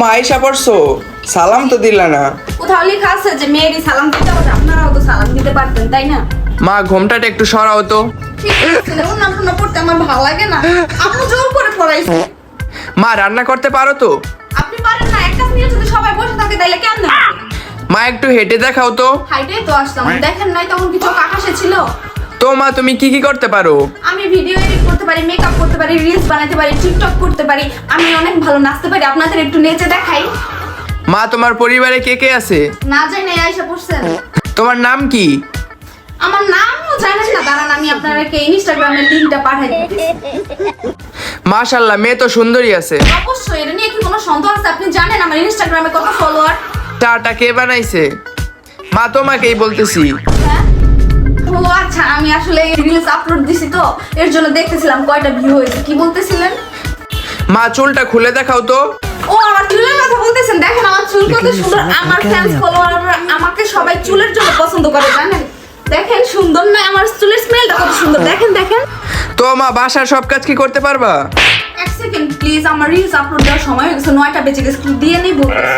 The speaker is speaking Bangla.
মা আইসা পড়ছো, সালাম তো দিলা না। কোথাও লেখা আছে যে মেয়েরই সালাম দিতে হবে? আপনারাও তো সালাম দিতে পারতেন, তাই না? মা ঘোমটাটা একটু সরাও তো। ঠিক আছে, ওনা টোনা পড়তে আমার ভালো লাগে না। আপনি জোর করে পড়াইছে। মা রান্না করতে পারো তো? আপনি পারেন না? একটা নিয়ে যদি সবাই বসে থাকে তাইলে কেমন? মা একটু হেঁটে দেখাও তো। হাইটেই তো আসলাম, দেখেন নাই তখন কিছু আকাশে ছিল। তো মা তুমি কি কি করতে পারো? আমি ভিডিও এডিট করতে পারি, মেকআপ করতে পারি, রিলস বানাতে পারি, টিকটক করতে পারি, আমি অনেক ভালো নাচতে পারি। আপনাদের একটু নেচে দেখাই। মা তোমার পরিবারে কে কে আছে? না যাই নাই আইসা পড়ছেন। তোমার নাম কি? আমার নামও জানেন না? দাঁড়ান আমি আপনাদেরকে ইনস্টাগ্রামের লিংকটা পাঠাই দিতেছি। মাশাআল্লাহ, মেয়ে তো সুন্দরী আছে। অবশ্যই, এটা নিয়ে কি কোনো সন্দেহ আছে? আপনি জানেন আমার ইনস্টাগ্রামে কত ফলোয়ার? চাটা কে বানাইছে? মা তোমাকেই বলতেছি। হ্যাঁ, ও আচ্ছা, আমি আসলে রিলস আপলোড দিছি তো এর জন্য দেখতেছিলাম কয়টা ভিউ হয়েছে। কি বলতেছিলেন? মা চুলটা খুলে দেখাও তো। ও আমার চুলের কথা বলতেছেন? দেখেন আমার চুল কত সুন্দর। আমার ফ্যান্স ফলোয়ার আমাকে সবাই চুলের জন্য পছন্দ করে, জানেন? দেখেন সুন্দর না? আমার চুলের স্মেলটা কত সুন্দর, দেখেন দেখেন। তো মা বাসার সব কাজ কি করতে পারবা? এক সেকেন্ড প্লিজ, আমার রিলস আপলোড দেওয়ার সময় হয়ে গেছে, 9টা বেজে গেছে, একটু দিয়ে নেই বলতেছি।